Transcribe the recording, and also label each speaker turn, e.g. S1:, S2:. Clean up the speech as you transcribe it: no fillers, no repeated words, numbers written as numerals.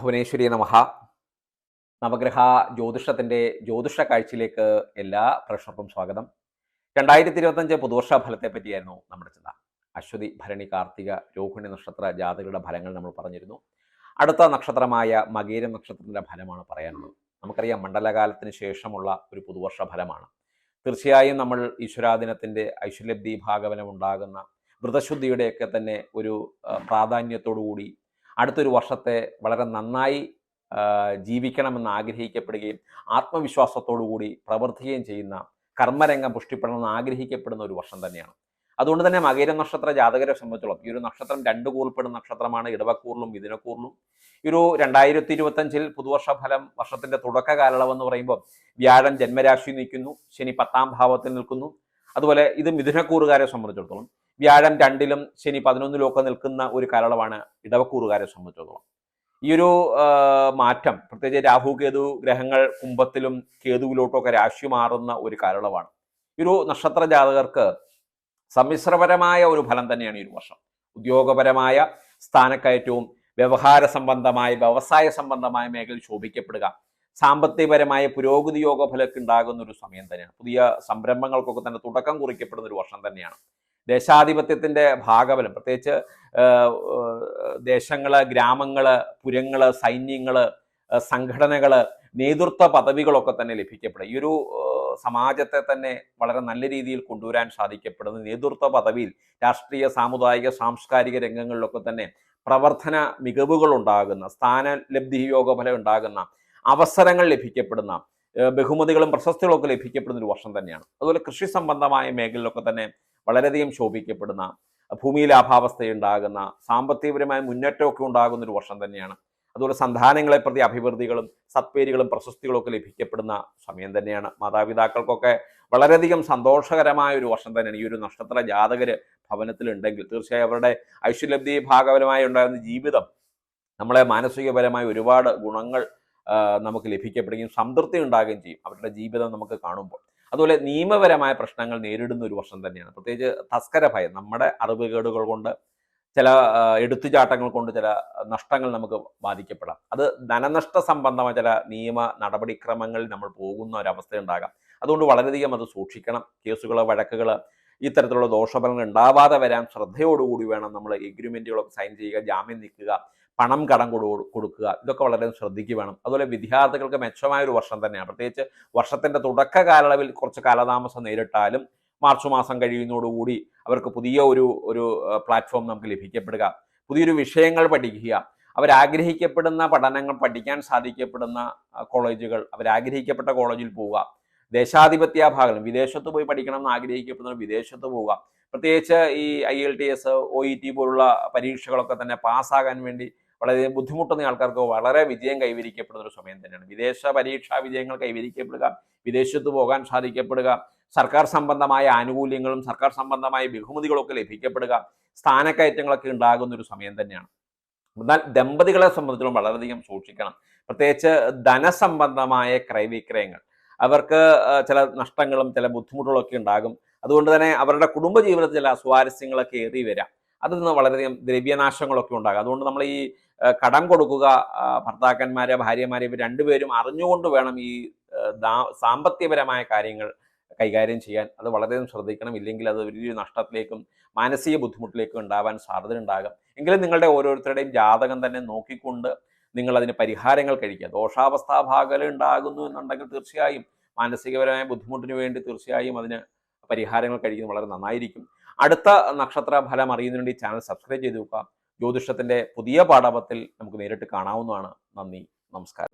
S1: ഭുവനേശ്വരി നമഃ. നവഗ്രഹ ജ്യോതിഷത്തിൻ്റെ ജ്യോതിഷ കാഴ്ചയിലേക്ക് എല്ലാ പ്രേക്ഷകർക്കും സ്വാഗതം. 2025 പുതുവർഷ ഫലത്തെ പറ്റിയായിരുന്നു നമ്മുടെ ചിന്ത. അശ്വതി, ഭരണി, കാർത്തിക, രോഹിണി നക്ഷത്ര ജാതകരുടെ ഫലങ്ങൾ നമ്മൾ പറഞ്ഞിരുന്നു. അടുത്ത നക്ഷത്രമായ മകീരം നക്ഷത്രത്തിൻ്റെ ഫലമാണ് പറയാനുള്ളത്. നമുക്കറിയാം, മണ്ഡലകാലത്തിന് ശേഷമുള്ള ഒരു പുതുവർഷ ഫലമാണ്. തീർച്ചയായും നമ്മൾ ഈശ്വരാദിനത്തിൻ്റെ ഐശ്വര്യബ്ധി ഭാഗവനം ഉണ്ടാകുന്ന വ്രതശുദ്ധിയുടെയൊക്കെ തന്നെ ഒരു പ്രാധാന്യത്തോടു കൂടി അടുത്തൊരു വർഷത്തെ വളരെ നന്നായി ജീവിക്കണമെന്ന് ആഗ്രഹിക്കപ്പെടുകയും ആത്മവിശ്വാസത്തോടു കൂടി പ്രവർത്തിക്കുകയും ചെയ്യുന്ന, കർമ്മരംഗം പുഷ്ടിപ്പെടണമെന്ന് ആഗ്രഹിക്കപ്പെടുന്ന ഒരു വർഷം തന്നെയാണ്. അതുകൊണ്ട് തന്നെ മകീരം നക്ഷത്ര ജാതകരെ സംബന്ധിച്ചോളം ഈ ഒരു നക്ഷത്രം 2 കൂറിൽപ്പെടുന്ന നക്ഷത്രമാണ്. ഇടവക്കൂറിലും മിഥുനക്കൂറിലും. ഈ ഒരു 2025 പുതുവർഷ ഫലം, വർഷത്തിന്റെ തുടക്ക കാലയളവെന്ന് പറയുമ്പോൾ വ്യാഴം ജന്മരാശി നിൽക്കുന്നു, ശനി 10ാം ഭാവത്തിൽ നിൽക്കുന്നു. അതുപോലെ ഇത് മിഥുനക്കൂറുകാരെ സംബന്ധിച്ചിടത്തോളം വ്യാഴം 2ലും ശനി 11ലും ഒക്കെ നിൽക്കുന്ന ഒരു കാലയളവാണ് ഇടവക്കൂറുകാരെ സംബന്ധിച്ചിടത്തോളം. ഈ ഒരു മാറ്റം, പ്രത്യേകിച്ച് രാഹു കേതു ഗ്രഹങ്ങൾ കുംഭത്തിലും കേതുവിലോട്ടുമൊക്കെ രാശി മാറുന്ന ഒരു കാലയളവാണ്. ഈ ഒരു നക്ഷത്ര ജാതകർക്ക് സമ്മിശ്രപരമായ ഒരു ഫലം തന്നെയാണ് ഈ ഒരു വർഷം. ഉദ്യോഗപരമായ സ്ഥാനക്കയറ്റവും വ്യവഹാര സംബന്ധമായ, വ്യവസായ സംബന്ധമായ മേഖലയിൽ ശോഭിക്കപ്പെടുക, സാമ്പത്തികപരമായ പുരോഗതി യോഗ ഫലമൊക്കെ ഉണ്ടാകുന്ന ഒരു സമയം തന്നെയാണ്. പുതിയ സംരംഭങ്ങൾക്കൊക്കെ തന്നെ തുടക്കം കുറിക്കപ്പെടുന്ന ഒരു വർഷം തന്നെയാണ്. ദേശാധിപത്യത്തിൻ്റെ ഭാഗബലം, പ്രത്യേകിച്ച് ദേശങ്ങള്, ഗ്രാമങ്ങള്, പുരങ്ങള്, സൈന്യങ്ങള്, സംഘടനകള്, നേതൃത്വ പദവികളൊക്കെ തന്നെ ലഭിക്കപ്പെടും. ഈ ഒരു സമാജത്തെ തന്നെ വളരെ നല്ല രീതിയിൽ കൊണ്ടുവരാൻ സാധിക്കപ്പെടുന്ന നേതൃത്വ പദവിയിൽ രാഷ്ട്രീയ, സാമുദായിക, സാംസ്കാരിക രംഗങ്ങളിലൊക്കെ തന്നെ പ്രവർത്തന മികവുകൾ ഉണ്ടാകുന്ന, സ്ഥാനലബ്ധി യോഗഫലം ഉണ്ടാകുന്ന, അവസരങ്ങൾ ലഭിക്കപ്പെടുന്ന, ബഹുമതികളും പ്രശസ്തികളൊക്കെ ലഭിക്കപ്പെടുന്ന ഒരു വർഷം തന്നെയാണ്. അതുപോലെ കൃഷി സംബന്ധമായ മേഖലയിലൊക്കെ തന്നെ വളരെയധികം ശോഭിക്കപ്പെടുന്ന, ഭൂമി ലാഭാവസ്ഥയുണ്ടാകുന്ന, സാമ്പത്തികപരമായ മുന്നേറ്റമൊക്കെ ഉണ്ടാകുന്ന ഒരു വർഷം തന്നെയാണ്. അതുപോലെ സന്താനങ്ങളെ പ്രതി അഭിവൃദ്ധികളും സത്പേരുകളും പ്രശസ്തികളും ഒക്കെ ലഭിക്കപ്പെടുന്ന സമയം തന്നെയാണ്. മാതാപിതാക്കൾക്കൊക്കെ വളരെയധികം സന്തോഷകരമായ ഒരു വർഷം തന്നെയാണ്. ഈ ഒരു നക്ഷത്ര ജാതകര് ഭവനത്തിലുണ്ടെങ്കിൽ തീർച്ചയായും അവരുടെ ഐശ്വര്യലബ്ധി ഭാഗപരമായി ഉണ്ടാകുന്ന ജീവിതം നമ്മളെ മാനസികപരമായ ഒരുപാട് ഗുണങ്ങൾ നമുക്ക് ലഭിക്കപ്പെടുകയും സംതൃപ്തി ഉണ്ടാകുകയും ചെയ്യും അവരുടെ ജീവിതം നമുക്ക് കാണുമ്പോൾ. അതുപോലെ നിയമപരമായ പ്രശ്നങ്ങൾ നേരിടുന്ന ഒരു വർഷം തന്നെയാണ്. പ്രത്യേകിച്ച് തസ്കര ഭയം, നമ്മുടെ അറിവുകേടുകൾ കൊണ്ട്, ചില എടുത്തുചാട്ടങ്ങൾ കൊണ്ട് ചില നഷ്ടങ്ങൾ നമുക്ക് ബാധിക്കപ്പെടാം. അത് ധനനഷ്ട സംബന്ധമായ ചില നിയമ നടപടിക്രമങ്ങളിൽ നമ്മൾ പോകുന്ന ഒരവസ്ഥ ഉണ്ടാകാം. അതുകൊണ്ട് വളരെയധികം അത് സൂക്ഷിക്കണം. കേസുകൾ, വഴക്കുകൾ, ഇത്തരത്തിലുള്ള ദോഷഫലങ്ങൾ ഉണ്ടാവാതെ വരാൻ ശ്രദ്ധയോടുകൂടി വേണം നമ്മൾ എഗ്രിമെൻറ്റുകളൊക്കെ സൈൻ ചെയ്യുക, ജാമ്യം നിൽക്കുക, പണം കടം കൊടുക്കുക, ഇതൊക്കെ വളരെ ശ്രദ്ധിക്കുക വേണം. അതുപോലെ വിദ്യാർത്ഥികൾക്ക് മെച്ചമായ ഒരു വർഷം തന്നെയാണ്. പ്രത്യേകിച്ച് വർഷത്തിൻ്റെ തുടക്ക കാലയളവിൽ കുറച്ച് കാലതാമസം നേരിട്ടാലും മാർച്ച് മാസം കഴിയുന്നതോടുകൂടി അവർക്ക് പുതിയ ഒരു പ്ലാറ്റ്ഫോം നമുക്ക് ലഭിക്കപ്പെടുക, പുതിയൊരു വിഷയങ്ങൾ പഠിക്കുക, അവരാഗ്രഹിക്കപ്പെടുന്ന പഠനങ്ങൾ പഠിക്കാൻ സാധിക്കപ്പെടുന്ന കോളേജുകൾ, അവരാഗ്രഹിക്കപ്പെട്ട കോളേജിൽ പോവുക, ദേശാധിപത്യ ഭാഗം, വിദേശത്ത് പോയി പഠിക്കണം എന്ന് ആഗ്രഹിക്കപ്പെടുന്നവർ വിദേശത്ത് പോവുക. പ്രത്യേകിച്ച് ഈ IELTS, OET പോലുള്ള പരീക്ഷകളൊക്കെ തന്നെ പാസ്സാകാൻ വേണ്ടി വളരെ ബുദ്ധിമുട്ടുന്ന ആൾക്കാർക്ക് വളരെ വിജയം കൈവരിക്കപ്പെടുന്ന ഒരു സമയം തന്നെയാണ്. വിദേശ പരീക്ഷാ വിജയങ്ങൾ കൈവരിക്കപ്പെടുക, വിദേശത്ത് പോകാൻ സാധിക്കപ്പെടുക, സർക്കാർ സംബന്ധമായ ആനുകൂല്യങ്ങളും സർക്കാർ സംബന്ധമായ ബഹുമതികളൊക്കെ ലഭിക്കപ്പെടുക, സ്ഥാനക്കയറ്റങ്ങളൊക്കെ ഉണ്ടാകുന്ന ഒരു സമയം തന്നെയാണ്. എന്നാൽ ദമ്പതികളെ സംബന്ധിച്ചിടത്തോളം വളരെയധികം സൂക്ഷിക്കണം. പ്രത്യേകിച്ച് ധനസംബന്ധമായ ക്രയവിക്രയങ്ങൾ, അവർക്ക് ചില നഷ്ടങ്ങളും ചില ബുദ്ധിമുട്ടുകളൊക്കെ ഉണ്ടാകും. അതുകൊണ്ട് തന്നെ അവരുടെ കുടുംബജീവിതത്തിൽ ചില അസ്വാരസ്യങ്ങളൊക്കെ ഏറി വരാം. അതിൽ നിന്ന് വളരെയധികം ദ്രവ്യനാശങ്ങളൊക്കെ ഉണ്ടാകും. അതുകൊണ്ട് നമ്മൾ ഈ കടം കൊടുക്കുക, ഭർത്താക്കന്മാരെ, ഭാര്യമാരെ, ഇവർ രണ്ടുപേരും അറിഞ്ഞുകൊണ്ട് വേണം ഈ സാമ്പത്തികപരമായ കാര്യങ്ങൾ കൈകാര്യം ചെയ്യാൻ. അത് വളരെയധികം ശ്രദ്ധിക്കണം. ഇല്ലെങ്കിൽ അത് വലിയൊരു നഷ്ടത്തിലേക്കും മാനസിക ബുദ്ധിമുട്ടിലേക്കും ഉണ്ടാവാൻ സാധ്യത ഉണ്ടാകും. എങ്കിലും നിങ്ങളുടെ ഓരോരുത്തരുടെയും ജാതകം തന്നെ നോക്കിക്കൊണ്ട് നിങ്ങളതിന് പരിഹാരങ്ങൾ കഴിക്കുക. ദോഷാവസ്ഥാഭാഗം ഉണ്ടാകുന്നു എന്നുണ്ടെങ്കിൽ തീർച്ചയായും മാനസികപരമായ ബുദ്ധിമുട്ടിന് വേണ്ടി തീർച്ചയായും അതിന് പരിഹാരങ്ങൾ കഴിക്കുന്നത് വളരെ നന്നായിരിക്കും. അടുത്ത നക്ഷത്ര ഫലം അറിയുന്നതിന് വേണ്ടി ചാനൽ സബ്സ്ക്രൈബ് ചെയ്ത് വെക്കുക. ജ്യോതിഷത്തിൻ്റെ പുതിയ പാഠത്തിൽ നമുക്ക് നേരിട്ട് കാണാവുന്നതാണ്. നന്ദി, നമസ്കാരം.